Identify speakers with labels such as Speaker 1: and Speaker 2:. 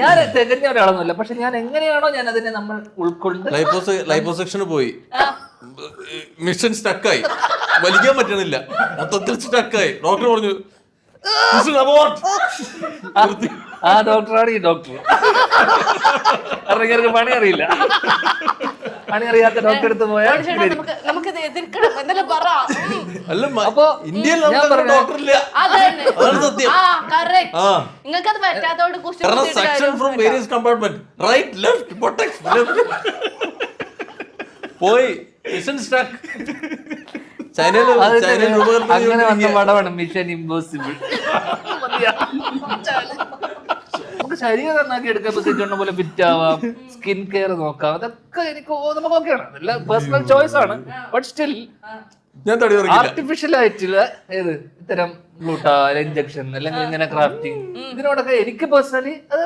Speaker 1: ഞാൻ തികഞ്ഞ ഒരാളൊന്നുമല്ല, പക്ഷെ ഞാൻ എങ്ങനെയാണോ ഞാൻ അതിനെ നമ്മൾ ഉൾക്കൊണ്ട്
Speaker 2: ലൈപ്പോസെക്ഷന് പോയി, മിഷൻ സ്റ്റക്കായി, വലിക്കാൻ പറ്റണില്ല, മൊത്തത്തിൽ സ്റ്റക്കായി. ഡോക്ടർ പറഞ്ഞു
Speaker 1: ആ ഡോക്ടറാണ് ഈ ഡോക്ടർ. കാരണം പണി അറിയില്ല, പണി അറിയാത്ത ഡോക്ടർ എടുത്ത് പോയാൽ അപ്പൊ
Speaker 2: ഇന്ത്യയിൽ ഡോക്ടർ ഇല്ല. അതാണ് സത്യം.
Speaker 3: നിങ്ങൾക്കത് പറ്റാത്തോണ്ട്
Speaker 2: section from various compartment, right left പൊട്ടക്സ് പോയി മിഷൻ സ്റ്റക്ക്. ചൈനയിൽ
Speaker 1: അങ്ങനെ വന്ന പടമാണ് മിഷൻ ഇമ്പോസിബിൾ. നമുക്ക് ശരീരം നന്നാക്കി എടുക്കാൻ സിറ്റുന്ന പോലെ ഫിറ്റ് ആവാം, സ്കിൻ കെയർ നോക്കാം, അതൊക്കെ നമുക്ക് ഓക്കെയാണ്, അതെല്ലാം പേഴ്സണൽ ചോയ്സ് ആണ്. ബട്ട് സ്റ്റിൽ
Speaker 2: ഞാൻ
Speaker 1: ആർട്ടിഫിഷ്യൽ ആയിട്ടുള്ള ഇത്തരം ഗ്ലൂട്ടാ ഇഞ്ചക്ഷൻ അല്ലെങ്കിൽ ഇങ്ങനെ ക്രാഫ്റ്റിംഗ് ഇതിനോടൊക്കെ എനിക്ക് പേഴ്സണലി അത്